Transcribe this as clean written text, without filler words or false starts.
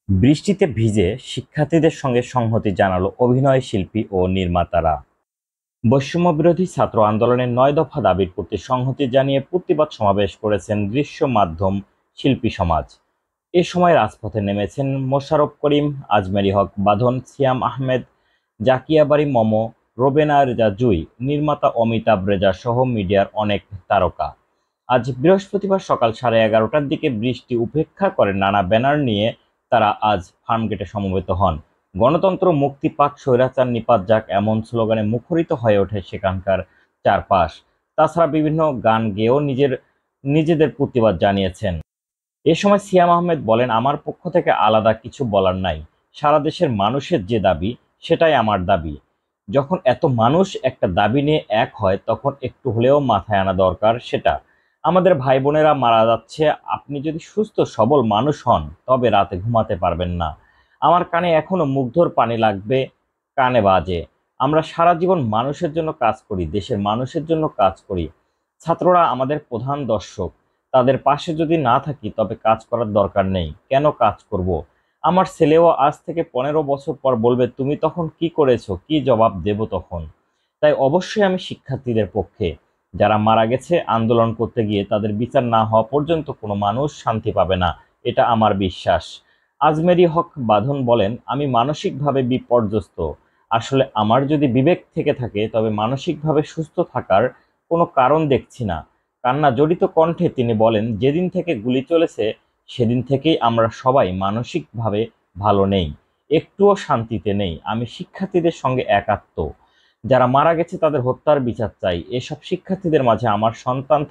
বৃষ্টিতে ভিজে শিক্ষার্থীদের সঙ্গে সংহতি জানালো অভিনয় শিল্পী ও নির্মাতারা। বৈষম্যবিরোধী ছাত্র আন্দোলনের ৯ দফা দাবির প্রতি সংহতি জানিয়ে প্রতিবাদ সমাবেশ করেছেন দৃশ্য মাধ্যম শিল্পী সমাজ। এ সময় রাজপথে নেমেছেন মোশাররফ করিম, আজমেরী হক বাঁধন, সিয়াম আহমেদ, জাকিয়া বারী মম, রোবেনা রেজা জুই, নির্মাতা অমিতাভ রেজা সহ মিডিয়ার অনেক তারকা। আজ বৃহস্পতিবার সকাল 11:30টার দিকে বৃষ্টি উপেক্ষা করে নানা ব্যানার নিয়ে তারা আজ ফার্মগেটে সমবেত হন। গণতন্ত্র মুক্তি পাক, স্বৈরাচার নিপাত যাক, এমন স্লোগানে মুখরিত হয়ে ওঠে সেখানকার চারপাশ। তাছাড়া বিভিন্ন গান গেয়েও নিজেদের প্রতিবাদ জানিয়েছেন। এ সময় সিয়াম আহমেদ বলেন, আমার পক্ষ থেকে আলাদা কিছু বলার নাই। সারা দেশের মানুষের যে দাবি, সেটাই আমার দাবি। যখন এত মানুষ একটা দাবি নিয়ে এক হয়, তখন একটু হলেও মাথায় আনা দরকার সেটা। আমাদের ভাই বোনেরা মারা যাচ্ছে। আপনি যদি সুস্থ সবল মানুষ হন, তবে রাতে ঘুমাতে পারবেন না। আমার কানে এখনো মুগ্ধর পানি লাগবে, কানে বাজে। আমরা সারা জীবন মানুষের জন্য কাজ করি, দেশের মানুষের জন্য কাজ করি। ছাত্ররা আমাদের প্রধান দর্শক। তাদের পাশে যদি না থাকি, তবে কাজ করার দরকার নেই। কেন কাজ করব? আমার ছেলেও আজ থেকে 15 বছর পর বলবে, তুমি তখন কি করেছো, কি জবাব দেব তখন? তাই অবশ্যই আমি শিক্ষার্থীদের পক্ষে। যারা মারা গেছে আন্দোলন করতে গিয়ে, তাদের বিচার না হওয়া পর্যন্ত কোনো মানুষ শান্তি পাবে না, এটা আমার বিশ্বাস। আজমেরী হক বাঁধন বলেন, আমি মানসিকভাবে বিপর্যস্ত। আসলে আমার যদি বিবেক থেকে থাকে, তবে মানসিকভাবে সুস্থ থাকার কোনো কারণ দেখছি না। কান্না জড়িত কণ্ঠে তিনি বলেন, যেদিন থেকে গুলি চলেছে, সেদিন থেকেই আমরা সবাই মানসিকভাবে ভালো নেই, একটুও শান্তিতে নেই। আমি শিক্ষার্থীদের সঙ্গে একাত্ম। যারা মারা গেছে তাদের হত্যার বিচার চাই। এসব শিক্ষার্থীদের মাঝে আমার সন্তান